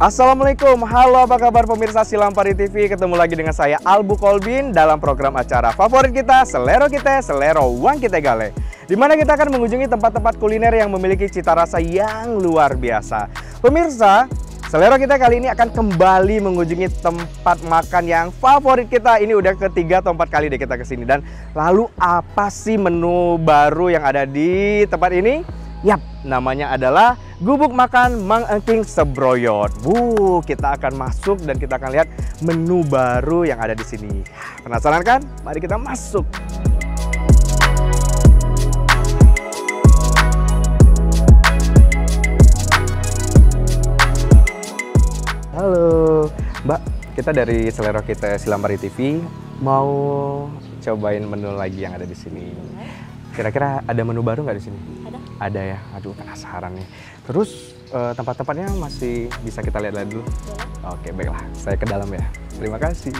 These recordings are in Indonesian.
Assalamualaikum, halo apa kabar pemirsa Silampari TV. Ketemu lagi dengan saya Albu Kolbin dalam program acara favorit kita, Selero Kita, Selero Uang Kita Gale, di mana kita akan mengunjungi tempat-tempat kuliner yang memiliki cita rasa yang luar biasa. Pemirsa, Selero Kita kali ini akan kembali mengunjungi tempat makan yang favorit kita. Ini udah ketiga atau 4 kali deh kita kesini. Dan lalu apa sih menu baru yang ada di tempat ini? Yap, namanya adalah Gubuk Makan Mang Engking Sebroyot. Kita akan masuk dan kita akan lihat menu baru yang ada di sini. Penasaran kan? Mari kita masuk. Halo, Mbak. Kita dari Selero Kita Silampari TV mau cobain menu lagi yang ada di sini. Kira-kira ada menu baru nggak di sini? Ada ya, aduh penasaran nih. Terus tempat-tempatnya masih bisa kita lihat dulu? Oke, baiklah, saya ke dalam ya. Terima kasih.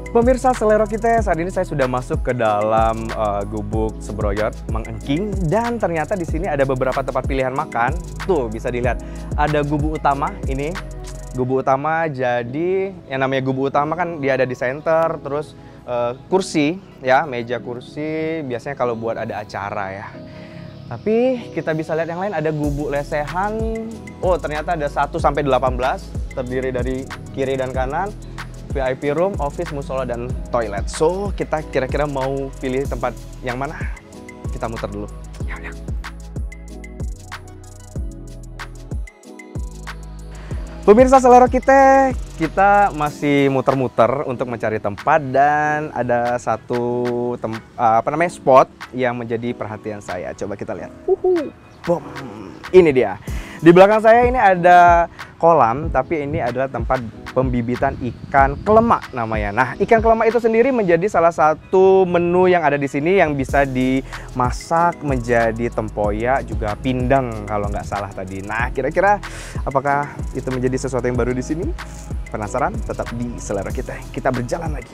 Pemirsa Selero Kita, saat ini saya sudah masuk ke dalam Gubuk Sebroyot Mang Engking, dan ternyata di sini ada beberapa tempat pilihan makan. Tuh bisa dilihat, ada gubuk utama ini. Gubuk utama, jadi yang namanya gubuk utama kan dia ada di center, terus kursi ya, meja kursi biasanya kalau buat ada acara ya. Tapi kita bisa lihat yang lain, ada gubuk lesehan. Oh, ternyata ada 1 sampai 18, terdiri dari kiri dan kanan, VIP room, office, musola, dan toilet. So, kita kira-kira mau pilih tempat yang mana? Kita muter dulu. Ya. Pemirsa Selero kita masih muter-muter untuk mencari tempat, dan ada satu spot yang menjadi perhatian saya. Coba kita lihat. Boom. Ini dia. Di belakang saya ini ada kolam, tapi ini adalah tempat pembibitan ikan kelemak namanya. Nah, ikan kelemak itu sendiri menjadi salah satu menu yang ada di sini yang bisa dimasak menjadi tempoyak, juga pindang kalau nggak salah tadi. Nah, kira-kira apakah itu menjadi sesuatu yang baru di sini? Penasaran? Tetap di Selero Kita. Kita berjalan lagi.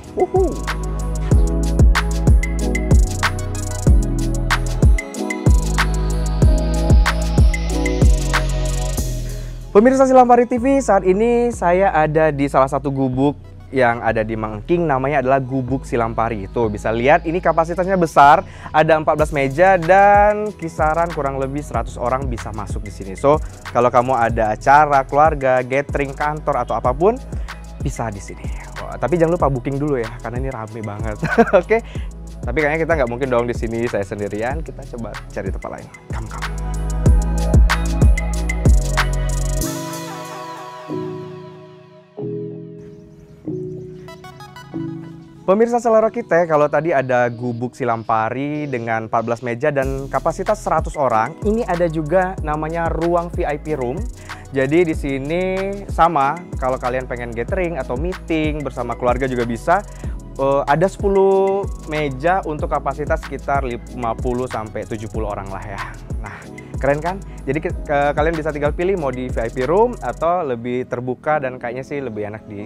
Pemirsa Silampari TV, saat ini saya ada di salah satu gubuk yang ada di Mang Engking, namanya adalah Gubuk Silampari. Itu bisa lihat, ini kapasitasnya besar, ada 14 meja dan kisaran kurang lebih 100 orang bisa masuk di sini. So, kalau kamu ada acara keluarga, gathering, kantor atau apapun, bisa di sini. Tapi jangan lupa booking dulu ya, karena ini rame banget. Oke. Tapi kayaknya kita nggak mungkin dong di sini saya sendirian. Kita coba cari tempat lain. Come. Pemirsa Selero Kita, kalau tadi ada Gubuk Silampari dengan 14 meja dan kapasitas 100 orang, ini ada juga namanya ruang VIP room. Jadi di sini sama, kalau kalian pengen gathering atau meeting bersama keluarga juga bisa. Ada 10 meja untuk kapasitas sekitar 50 sampai 70 orang lah ya. Nah, keren kan? Jadi kalian bisa tinggal pilih mau di VIP room atau lebih terbuka, dan kayaknya sih lebih enak di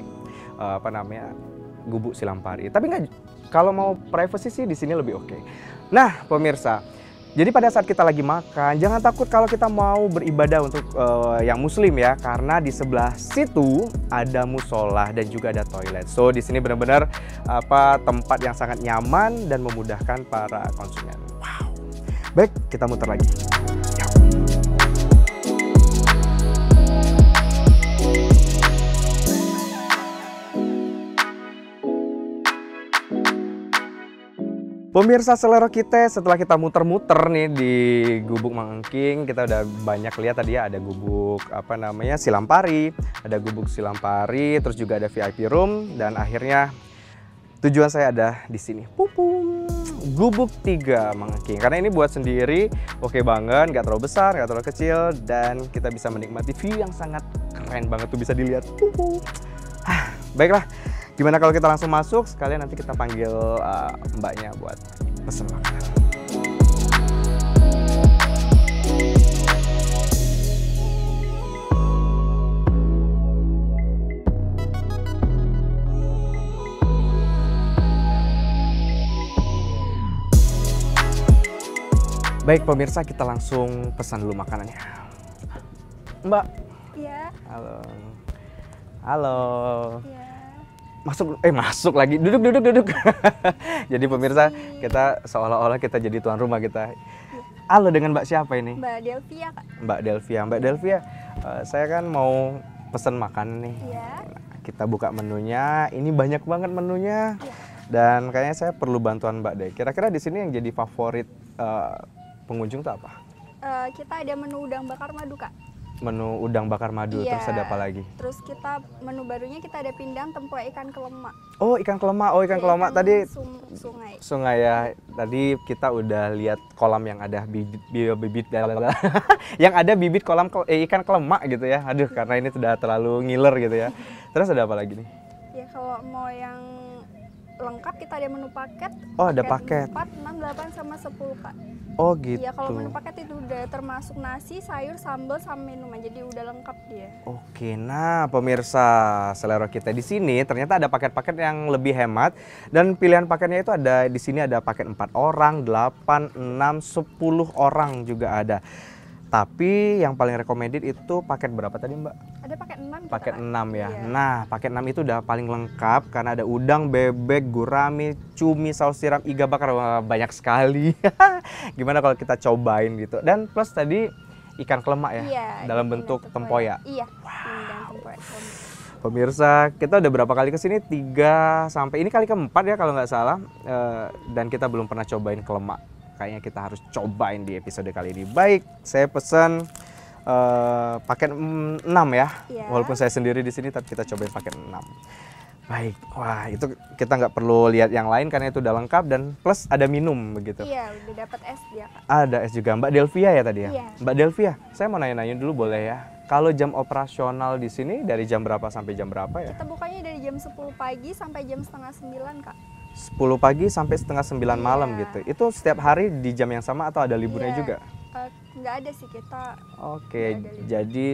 Gubuk Silampari. Tapi nggak, kalau mau privacy sih di sini lebih oke. Nah, pemirsa, jadi pada saat kita lagi makan, jangan takut kalau kita mau beribadah untuk yang muslim ya, karena di sebelah situ ada musola dan juga ada toilet. So, di sini benar-benar tempat yang sangat nyaman dan memudahkan para konsumen. Wow. Baik, kita muter lagi. Pemirsa Selero Kita, setelah kita muter-muter nih di Gubuk Mang Engking, kita udah banyak lihat tadi ya, ada gubuk Silampari, ada Gubuk Silampari, terus juga ada VIP room, dan akhirnya tujuan saya ada di sini. Gubuk 3 Mang Engking. Karena ini buat sendiri, oke banget, nggak terlalu besar, nggak terlalu kecil, dan kita bisa menikmati view yang sangat keren banget tuh, bisa dilihat. Baiklah. Gimana kalau kita langsung masuk, sekalian nanti kita panggil mbaknya buat pesen makanan. Baik pemirsa, kita langsung pesan dulu makanannya. Mbak. Iya. Halo. Halo. Iya. Masuk lagi. Duduk. Jadi pemirsa, kita seolah-olah kita jadi tuan rumah kita. Halo, dengan Mbak siapa ini? Mbak Delvia, Kak. Mbak Delvia, saya kan mau pesan makan nih. Iya. Kita buka menunya. Ini banyak banget menunya. Iya. Dan kayaknya saya perlu bantuan Mbak deh. Kira-kira di sini yang jadi favorit pengunjung tuh apa? Kita ada menu udang bakar madu, Kak. Menu udang bakar madu, Iya. terus ada apa lagi? Terus kita menu barunya kita ada pindang tempoyak ikan kelemak. Oh, ikan kelemak. Oh, ikan Iya, kelemak tadi sungai. sungai ya. Tadi kita udah lihat kolam yang ada bibit yang ada bibit ikan kelemak gitu ya. Aduh, karena ini sudah terlalu ngiler gitu ya. Terus ada apa lagi nih? Ya kalau mau yang lengkap kita ada menu paket. Oh, ada paket. 4, 6, 8 sama 10, Kak. Oh, gitu. Iya, kalau menu paket itu udah termasuk nasi, sayur, sambal sama minuman. Jadi udah lengkap dia. Oke, nah pemirsa selera kita di sini ternyata ada paket-paket yang lebih hemat dan pilihan paketnya itu ada di sini ada paket 4 orang, 8, 6, 10 orang juga ada. Tapi yang paling recommended itu paket berapa tadi, Mbak? Ada paket 6 kita, Paket Kak. 6 ya. Iya. Nah, paket 6 itu udah paling lengkap karena ada udang, bebek, gurame, cumi, saus tiram, iga bakar. Wah, banyak sekali. Gimana kalau kita cobain gitu. Dan plus tadi ikan kelemak ya, Iya, dalam ada bentuk pindang tempoyak. Iya, pindang tempoyak. Pemirsa, kita udah berapa kali kesini? 3 sampai ini kali keempat ya kalau nggak salah. Dan kita belum pernah cobain kelemak. Kayaknya kita harus cobain di episode kali ini. Baik, saya pesan paket 6 ya. Iya. Walaupun saya sendiri di sini, tapi kita cobain paket 6. Baik, wah itu kita nggak perlu lihat yang lain karena itu udah lengkap dan plus ada minum begitu. Iya, udah dapat es dia, Kak. Ada es juga. Mbak Delvia ya tadi ya? Iya. Mbak Delvia, saya mau nanya-nanya dulu boleh ya? Kalau jam operasional di sini dari jam berapa sampai jam berapa ya? Kita bukanya dari jam 10 pagi sampai jam setengah 9, Kak. 10 pagi sampai setengah 9 malam Iya. gitu. Itu setiap hari di jam yang sama atau ada liburnya Iya. juga? Nggak ada sih kita. Oke, Nggak ada libur. jadi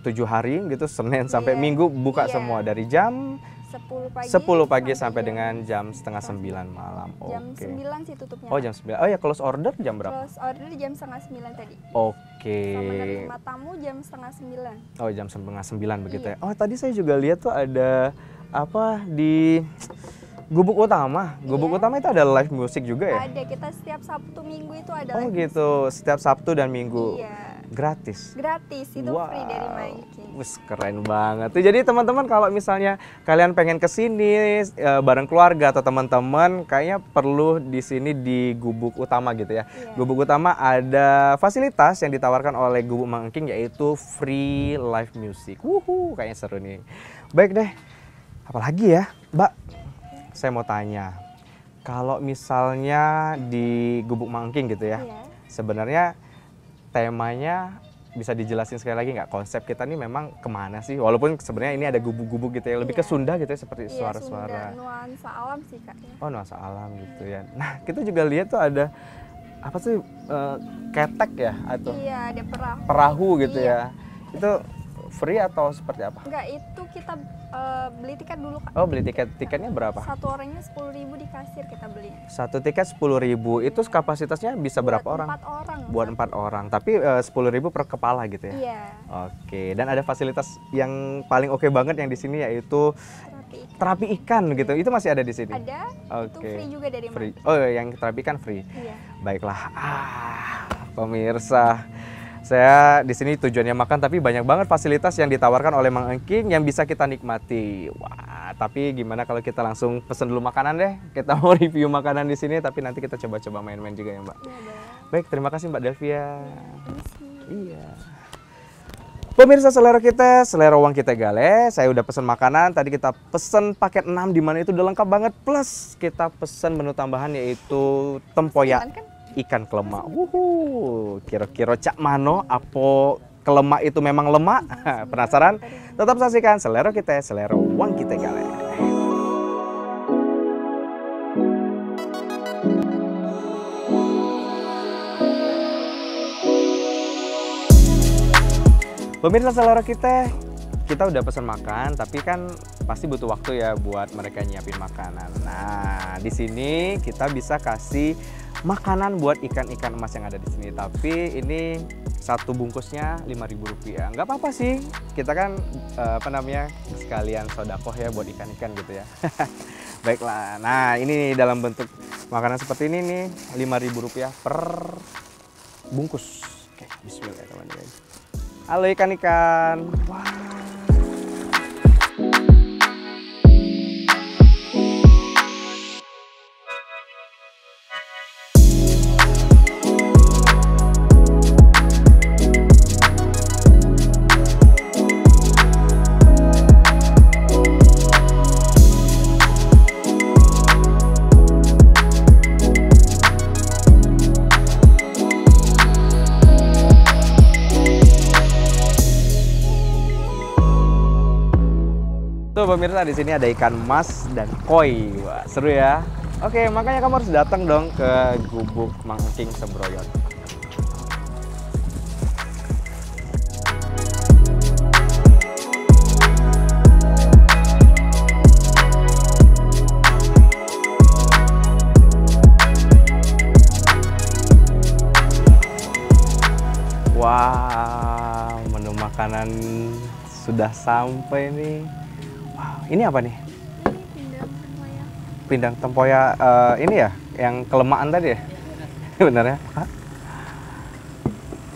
7 hari gitu, Senin sampai Iya. Minggu buka Iya. semua dari jam 10 pagi, sampai dengan jam setengah 9 malam. jam Oke. 9 sih tutupnya. Oh, jam 9. Oh ya, close order jam berapa? Close order jam setengah 9 tadi. Oke. Sama menerima tamu jam setengah 9. Oh, jam setengah 9 begitu Iya. ya. Oh, tadi saya juga lihat tuh ada apa di Gubuk Utama. Gubuk Iya. Utama itu ada live music juga ya? Ada, kita setiap Sabtu Minggu itu ada Oh, live gitu. Setiap Sabtu dan Minggu. music. Iya. Gratis. Gratis, itu free dari Making. Wih, keren banget. Tuh, jadi teman-teman kalau misalnya kalian pengen ke sini bareng keluarga atau teman-teman, kayaknya perlu di sini di Gubuk Utama gitu ya. Iya. Gubuk Utama ada fasilitas yang ditawarkan oleh Gubuk Mang Engking yaitu free live music. Wuhu, kayaknya seru nih. Baik deh. Apalagi ya, Mbak? Saya mau tanya. Kalau misalnya di Gubuk Mang Engking gitu ya. Iya. Sebenarnya temanya bisa dijelasin sekali lagi nggak? Konsep kita nih memang kemana sih? Walaupun sebenarnya ini ada gubuk-gubuk gitu ya, lebih ke Iya. Sunda gitu ya, seperti Iya, suara-suara. Sunda, nuansa alam sih, Kak. Ya. Oh, nuansa alam gitu ya. Nah, kita juga lihat tuh ada apa sih ketek ya atau Iya, ada perahu. perahu gitu Iya. ya. Itu free atau seperti apa? Enggak, itu kita beli tiket dulu, Kak. Oh, beli tiketnya berapa? Satu orangnya 10.000 di kasir kita beli. Satu tiket 10.000. Itu kapasitasnya bisa berapa orang? 4 orang. Buat 4 orang. Tapi 10.000 per kepala gitu ya. Iya. Oke, dan ada fasilitas yang paling oke banget yang di sini yaitu terapi ikan gitu. Itu masih ada di sini. Ada. Itu Oke. free juga dari Free. Making. Oh, yang terapi ikan free. Iya. Baiklah. Pemirsa, saya di sini tujuannya makan tapi banyak banget fasilitas yang ditawarkan oleh Mang Engking yang bisa kita nikmati. Wah, tapi gimana kalau kita langsung pesen dulu makanan deh? Kita mau review makanan di sini tapi nanti kita coba-coba main-main juga ya, Mbak. Iya, Bang. Baik, terima kasih Mbak Delvia. Permisi. Iya. Pemirsa selera kita, selera uang kita gale. Saya udah pesen makanan, tadi kita pesen paket 6 di mana itu udah lengkap banget. Plus kita pesen menu tambahan yaitu tempoyak Kan? ikan kelemak. Kira-kira cak mano apa kelemak itu memang lemak? Penasaran? Tetap saksikan selera kita, selera uang kita gale. Pemirsa selera kita udah pesan makan, tapi kan pasti butuh waktu ya buat mereka nyiapin makanan. Nah, di sini kita bisa kasih makanan buat ikan-ikan emas yang ada di sini. Tapi ini satu bungkusnya Rp5.000. Nggak apa-apa sih, kita kan sekalian sodakoh ya buat ikan-ikan gitu ya. Baiklah, nah ini dalam bentuk makanan seperti ini nih, Rp5.000 per bungkus. Oke, bismillah teman-teman. Halo ikan-ikan. Wah. Tuh pemirsa, di sini ada ikan mas dan koi. Wah, seru ya. Oke, makanya kamu harus datang dong ke Gubuk Mang Engking Sebroyot. Wow, menu makanan sudah sampai nih. Wow, ini apa nih? Pindang tempoyak. Pindang tempoyak ini ya, yang kelemaan tadi ya? Benar ya? Hah?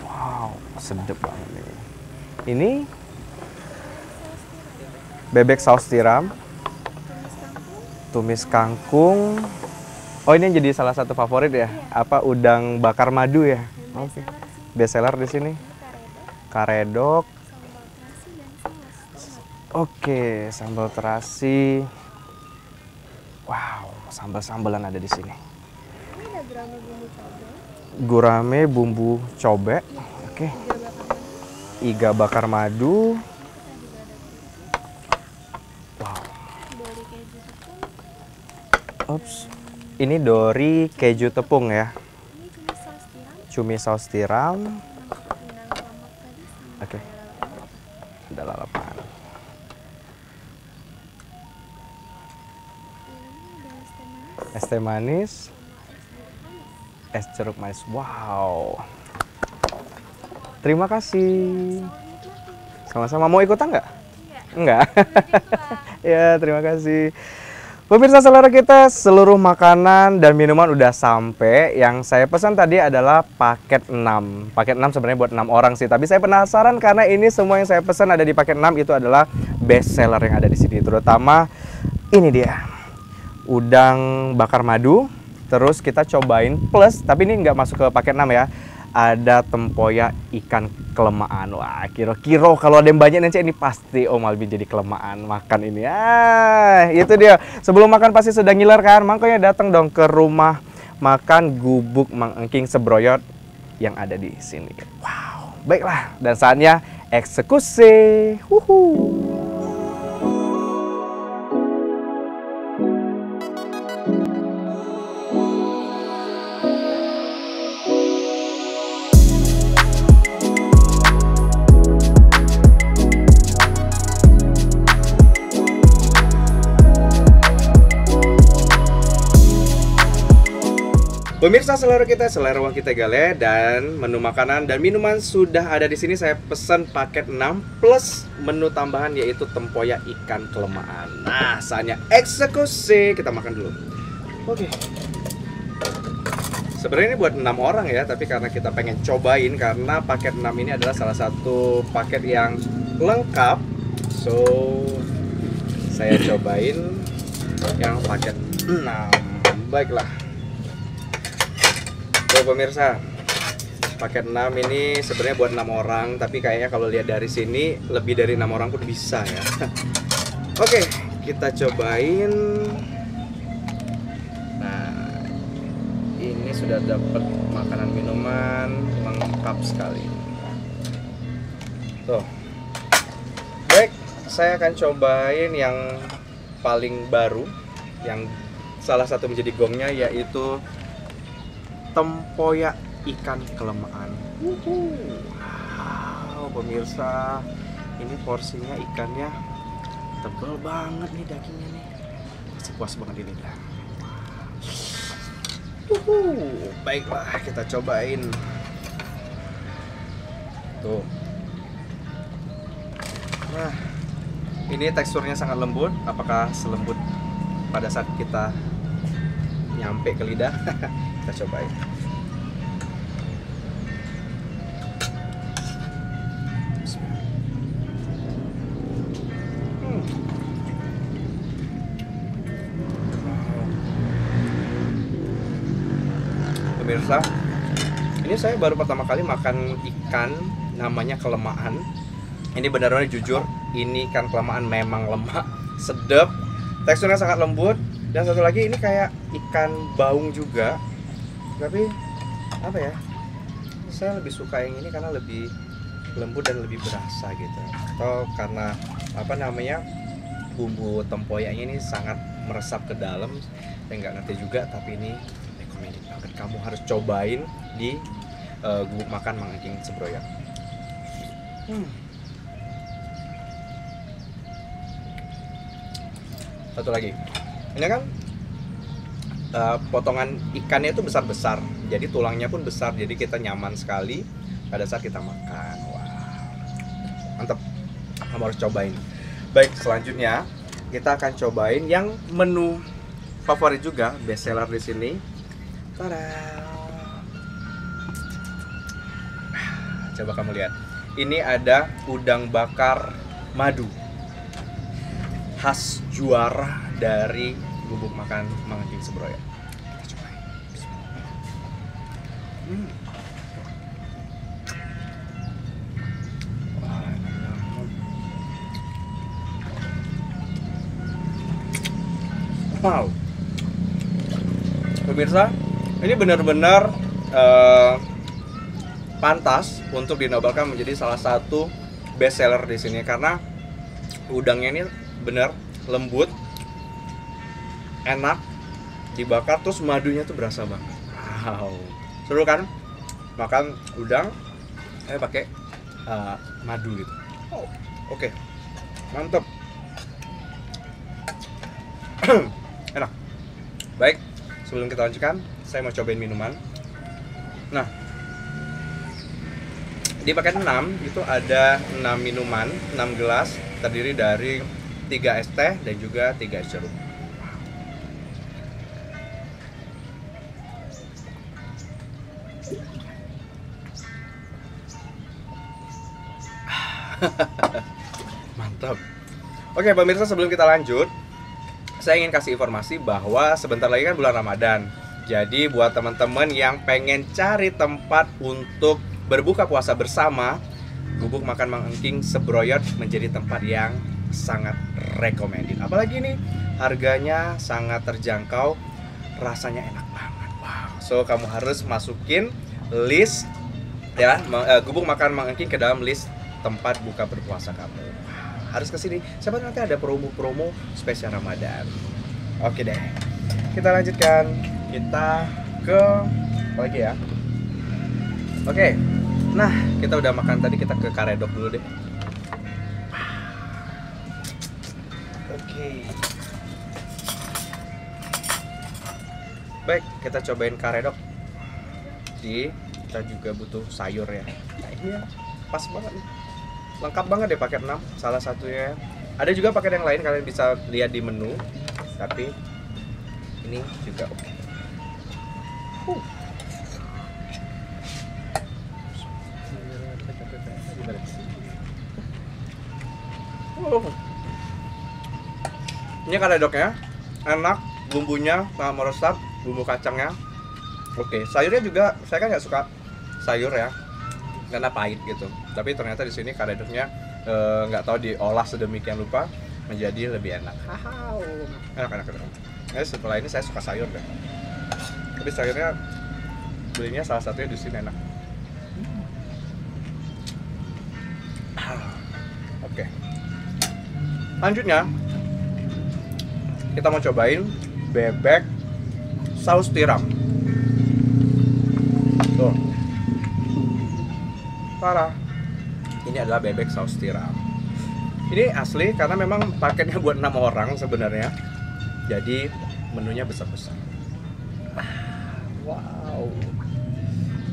Wow, sedap banget nih. Ini bebek saus tiram, tumis kangkung. Oh, ini yang jadi salah satu favorit ya? Apa udang bakar madu ya? Oke. Best seller di sini. Karedok. Oke, sambal terasi. Wow, sambal-sambalan ada di sini. Ini ada gurame bumbu cabai. Gurame bumbu cobe. Oke. Iga bakar madu. Wow. Dori keju tepung. Ups. Ini dori keju tepung ya. Ini cumi saus tiram. Cumi saus tiram. Pindang lemak tadi sama Oke. Ada lalapan. Es teh manis, es jeruk manis. Wow. Terima kasih. Sama-sama. Mau ikutan nggak? Enggak. Ya, terima kasih. Pemirsa selera kita, seluruh makanan dan minuman udah sampai. Yang saya pesan tadi adalah paket 6. Paket 6 sebenarnya buat 6 orang sih. Tapi saya penasaran karena ini semua yang saya pesan ada di paket 6 itu adalah best seller yang ada di sini. Terutama ini dia. Udang bakar madu, terus kita cobain plus, tapi ini nggak masuk ke paket 6 ya. Ada tempoyak ikan kelemaan. Wah, kira-kira kalau ada yang banyak nanti ini pasti Om Albin jadi kelemaan makan ini. Itu dia. Sebelum makan pasti sudah ngiler kan? Makanya datang dong ke rumah makan Gubuk Mang Engking Sebroyot yang ada di sini. Wow, baiklah. Dan saatnya eksekusi. Pemirsa selera kita, selera uang kita gale, dan menu makanan dan minuman sudah ada di sini. Saya pesan paket 6 plus menu tambahan yaitu tempoyak ikan kelemaan. Nah, saatnya eksekusi. Kita makan dulu. Oke. Sebenarnya ini buat 6 orang ya, tapi karena kita pengen cobain karena paket 6 ini adalah salah satu paket yang lengkap. So, saya cobain yang paket 6. Baiklah. Tuh pemirsa, paket 6 ini sebenarnya buat 6 orang, tapi kayaknya kalau lihat dari sini lebih dari 6 orang pun bisa ya. Oke, kita cobain. Nah, ini sudah dapat makanan minuman lengkap sekali. Tuh. Baik, saya akan cobain yang paling baru, yang salah satu menjadi gongnya yaitu tempoyak ikan kelemaan. Wow, pemirsa, ini porsinya ikannya tebal banget nih dagingnya nih. Masih puas banget ini dah. Baiklah, kita cobain. Tuh. Nah, ini teksturnya sangat lembut. Apakah selembut pada saat kita nyampe ke lidah? Kita cobain. Pemirsa, ini saya baru pertama kali makan ikan namanya kelemaan. Ini benar-benar jujur, ini ikan kelemaan memang lemak, sedap, teksturnya sangat lembut. Dan satu lagi ini kayak ikan baung juga, tapi apa ya? Saya lebih suka yang ini karena lebih lembut dan lebih berasa gitu. Atau karena apa namanya, bumbu tempoyaknya ini sangat meresap ke dalam. Saya nggak ngerti juga, tapi ini recommended banget. Kamu harus cobain di Gubuk Makan Mang Engking Sebroyot. Satu lagi, ini kan potongan ikannya itu besar-besar, jadi tulangnya pun besar, jadi kita nyaman sekali pada saat kita makan. Wow, mantap, kamu harus cobain. Baik, selanjutnya kita akan cobain yang menu favorit juga, best seller di sini. Tada! Coba kamu lihat, ini ada udang bakar madu, khas juara dari Gubuk Makan Mang Engking Sebroyot. Kita cobain. Wow, pemirsa, ini benar-benar pantas untuk dinobatkan menjadi salah satu best seller di sini karena udangnya ini benar lembut, enak dibakar, terus madunya tuh berasa banget. Wow, seru kan? Makan udang, saya pakai madu gitu. Oh, oke, mantep. Enak. Baik, sebelum kita lanjutkan, saya mau cobain minuman. Nah, di paket 6 itu ada 6 minuman, 6 gelas, terdiri dari 3 es teh dan juga 3 es jeruk. Mantap. Oke pemirsa, sebelum kita lanjut, saya ingin kasih informasi bahwa sebentar lagi kan bulan Ramadan. Jadi buat teman-teman yang pengen cari tempat untuk berbuka puasa bersama, Gubuk Makan Mang Engking Sebroyot menjadi tempat yang sangat recommended. Apalagi ini harganya sangat terjangkau, rasanya enak banget. Wow. So kamu harus masukin list ya Gubuk Makan Mang Engking ke dalam list tempat buka berpuasa kamu. Harus ke sini. Siapa tahu nanti ada promo-promo spesial Ramadan. Oke deh. Kita lanjutkan. Kita ke apa lagi ya? Oke. Nah, kita udah makan tadi, kita ke karedok dulu deh. Oke. Baik, kita cobain karedok. Kita juga butuh sayur ya. Nah, ini ya, pas banget nih. Lengkap banget deh paket 6, salah satunya. Ada juga paket yang lain, kalian bisa lihat di menu. Tapi ini juga oke. Ini karedoknya enak, bumbunya sangat meresap, bumbu kacangnya oke. Sayurnya juga, saya kan nggak suka sayur ya karena pahit gitu, tapi ternyata di sini karedoknya nggak tahu diolah sedemikian rupa menjadi lebih enak. Enak. Nah, setelah ini saya suka sayur deh, tapi sayurnya belinya salah satunya di sini enak. Oke. Lanjutnya kita mau cobain bebek saus tiram. Tuh. Parah. Ini adalah bebek saus tiram. Ini asli karena memang paketnya buat 6 orang sebenarnya. Jadi menunya besar-besar. Wow,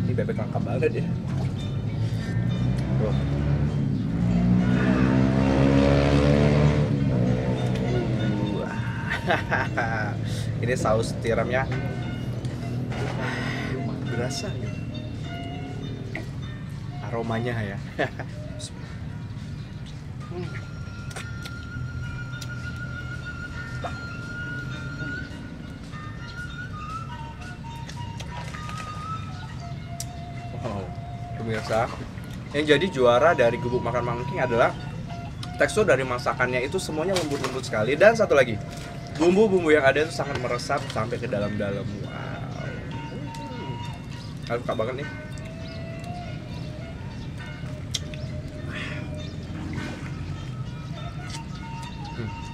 ini bebek langka banget ya. Tuh. Ini saus tiramnya berasa gitu. Aromanya ya. Wow, pemirsa, yang jadi juara dari gubuk makan Mangking adalah tekstur dari masakannya itu semuanya lembut-lembut sekali, dan satu lagi, bumbu-bumbu yang ada itu sangat meresap sampai ke dalam-dalam. Wow, aku suka banget nih.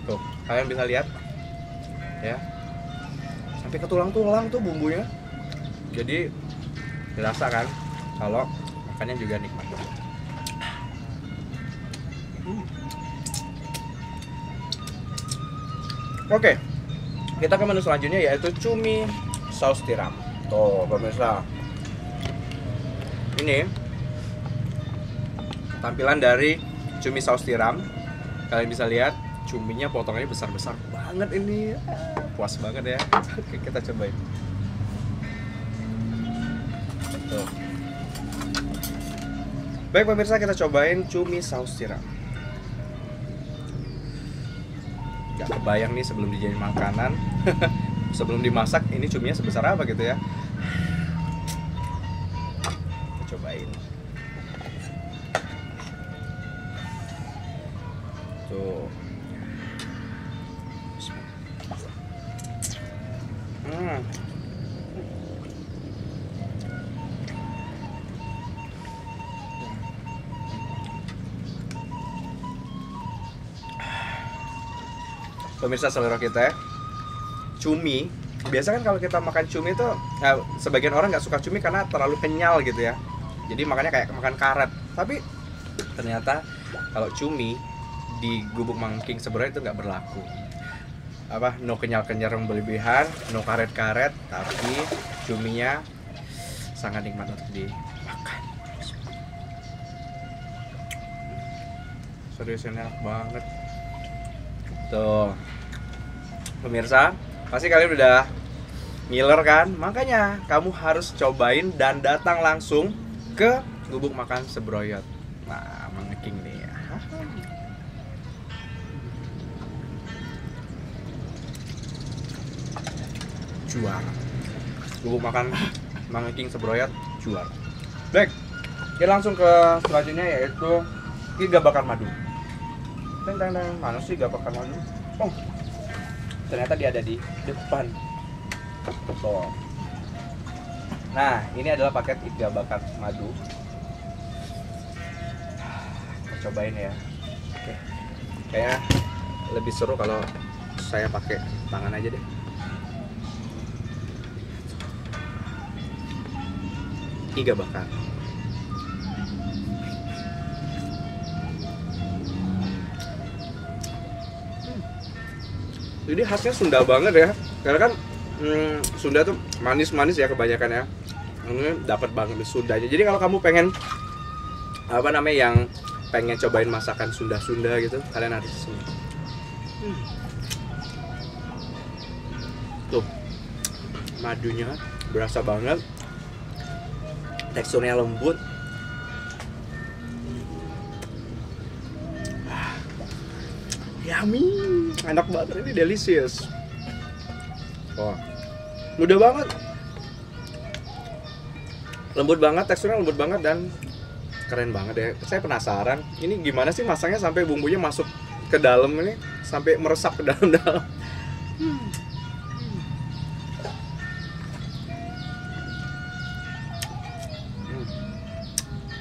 Tuh, kalian bisa lihat ya, sampai ke tulang-tulang tuh bumbunya. Jadi dirasa kan kalau makannya juga nikmat. Oke, kita ke menu selanjutnya yaitu cumi saus tiram. Tuh pemirsa, ini tampilan dari cumi saus tiram. Kalian bisa lihat cuminya potongannya besar-besar banget ini. Puas banget ya. Oke, kita cobain. Tuh. Baik pemirsa, kita cobain cumi saus tiram. Gak kebayang nih sebelum dijadiin makanan, sebelum dimasak ini cuminya sebesar apa gitu ya. Kita cobain. Tuh. Pemirsa selera kita, cumi biasa kan kalau kita makan cumi itu sebagian orang nggak suka cumi karena terlalu kenyal gitu ya, jadi makanya kayak makan karet. Tapi ternyata kalau cumi di gubuk Mangking sebenarnya itu nggak berlaku. No kenyal-kenyal yang berlebihan, no karet-karet, tapi cuminya sangat nikmat untuk dimakan. Serius enak banget. Tuh pemirsa, pasti kalian udah ngiler kan? Makanya kamu harus cobain dan datang langsung ke gubuk makan Sebroyot. Nah, Mangking nih ya. Juara. Gubuk makan Mangking Sebroyot juara. Baik, kita langsung ke selanjutnya yaitu iga bakar madu. Mana sih iga bakar madu? Oh, ternyata dia ada di depan. Tuh. Nah, ini adalah paket iga bakar madu. Kita cobain ya. Oke. Kayaknya lebih seru kalau saya pakai tangan aja deh. Iga bakar. Jadi khasnya Sunda banget ya, karena kan Sunda tuh manis-manis ya kebanyakan ya. Ini dapat banget di Sundanya. Jadi kalau kamu pengen yang pengen cobain masakan Sunda-Sunda gitu, kalian harus kesini. Tuh, madunya berasa banget, teksturnya lembut. Yummy, enak banget, ini delicious. Oh, mudah banget, lembut banget, teksturnya lembut banget dan keren banget ya. Saya penasaran, ini gimana sih masaknya sampai bumbunya masuk ke dalam ini, sampai meresap ke dalam-dalam.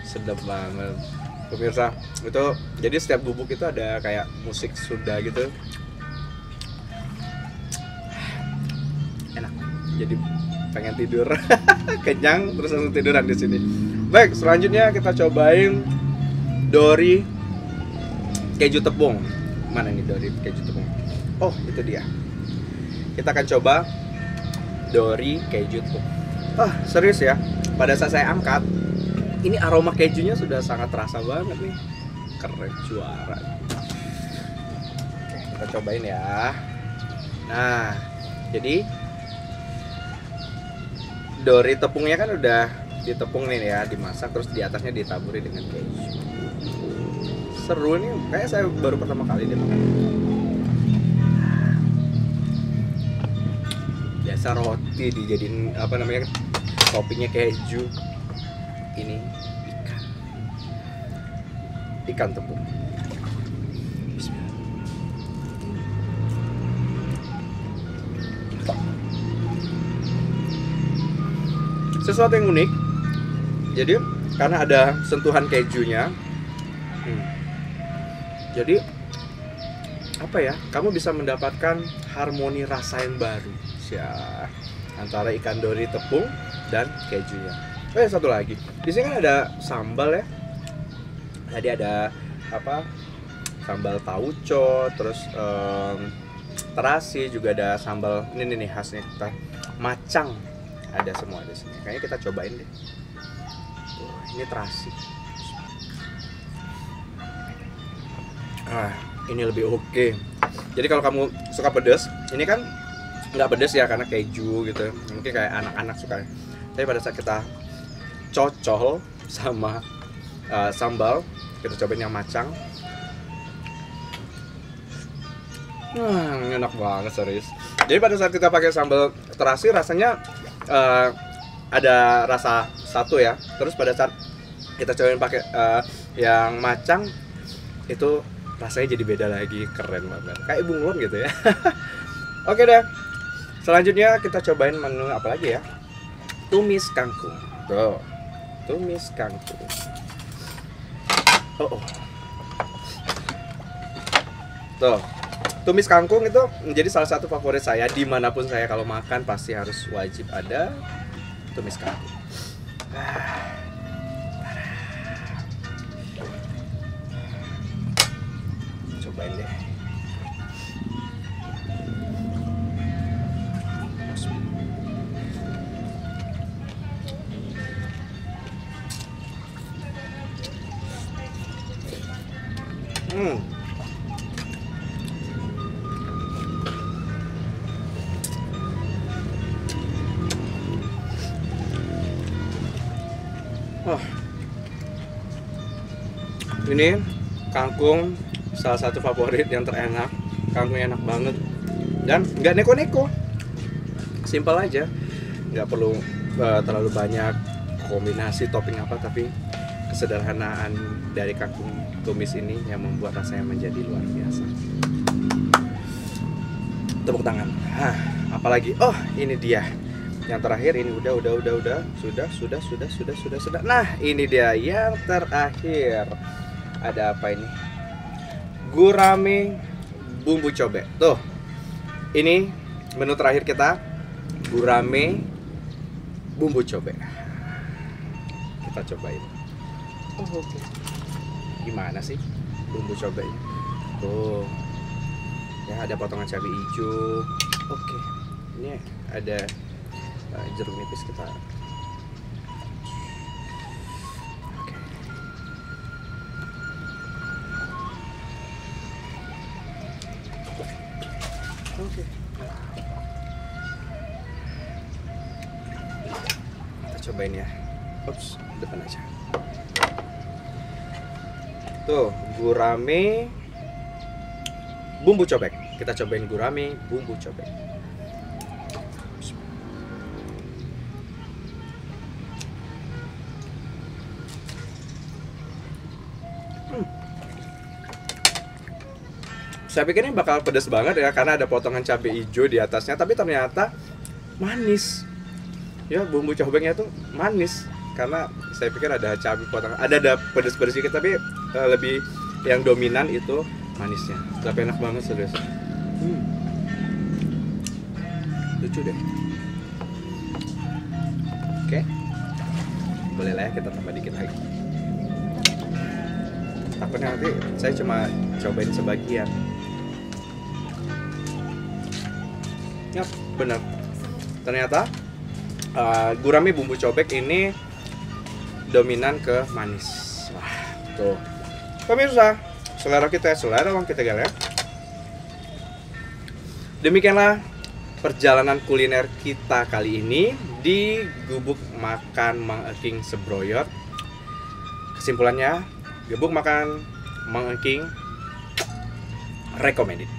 Sedap banget. Pemirsa, itu jadi setiap bubuk itu ada kayak musik Sunda gitu. Enak. Jadi pengen tidur. Kenyang terus langsung tiduran di sini. Baik, selanjutnya kita cobain dori keju tepung. Mana nih dori keju tepung? Oh, itu dia. Kita akan coba dori keju tepung. Serius ya, pada saat saya angkat, ini aroma kejunya sudah sangat terasa banget nih. Keren, juara. Oke, kita cobain ya. Nah, jadi dori tepungnya kan udah ditepung nih ya, dimasak, terus di atasnya ditaburi dengan keju. Seru nih, kayak saya baru pertama kali deh makan. Biasa roti dijadiin apa namanya, toppingnya keju. Ini ikan tepung. Sesuatu yang unik. Jadi karena ada sentuhan kejunya, jadi apa ya? Kamu bisa mendapatkan harmoni rasa yang baru, antara ikan dori tepung dan kejunya. Satu lagi, di sini kan ada sambal ya. Tadi ada apa? Sambal tauco, terus terasi, juga ada sambal ini nih khasnya kita, macang. Ada semua di sini. Kayaknya kita cobain deh. Ini terasi. Ini lebih oke. Jadi kalau kamu suka pedas, ini kan nggak pedas ya karena keju gitu. Mungkin kayak anak-anak suka. Tapi pada saat kita cocol sama sambal, kita cobain yang macang. Enak banget serius. Jadi pada saat kita pakai sambal terasi rasanya ada rasa satu ya. Terus pada saat kita cobain pakai yang macang, itu rasanya jadi beda lagi. Keren banget, kayak bunglon gitu ya. Oke deh, selanjutnya kita cobain menu apa lagi ya? Tumis kangkung. Tuh, tumis kangkung. Tuh, tumis kangkung itu menjadi salah satu favorit saya. Dimanapun saya kalau makan pasti harus wajib ada tumis kangkung. Cobain deh. Ini kangkung salah satu favorit yang terenak. Kangkungnya enak banget dan nggak neko-neko, simpel aja, nggak perlu terlalu banyak kombinasi topping apa, tapi kesederhanaan dari kangkung tumis ini yang membuat rasanya menjadi luar biasa. Tepuk tangan. Apalagi? Ini dia yang terakhir. Ini sudah. Nah, ini dia yang terakhir. Ada apa ini? Gurame bumbu cobek. Tuh, ini menu terakhir kita, gurame bumbu cobek. Kita cobain. Gimana sih bumbu cobeknya? Tuh, ya ada potongan cabai hijau. Oke, ini ada jeruk nipis kita. Oke. Kita cobain ya. Depan aja. Tuh, gurame bumbu cobek. Kita cobain gurame bumbu cobek. Saya pikir ini bakal pedas banget ya karena ada potongan cabai hijau di atasnya, tapi ternyata manis. Ya, bumbu cobeknya tuh manis karena saya pikir ada cabai potongan, ada pedas-pedas sedikit, tapi lebih yang dominan itu manisnya. Tapi enak banget serius. Lucu deh. Oke. Boleh lah ya kita tambah dikit lagi. Takutnya nanti saya cuma cobain sebagian. Yap, benar. Ternyata Gurame bumbu cobek ini dominan ke manis. Wah, tuh. Pemirsa, selera kita, selera uang kita ya. Demikianlah perjalanan kuliner kita kali ini di Gubuk Makan Mang Eking Sebroyot. Kesimpulannya, gubuk makan Mang Eking recommended.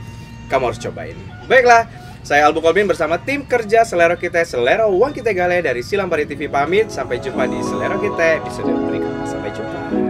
Kamu harus cobain. Baiklah, saya Albu Kolbin bersama tim kerja Selero Kita, Selero Uang Kita Gale dari Silampari TV pamit. Sampai jumpa di Selero Kita episode berikutnya. Sampai jumpa.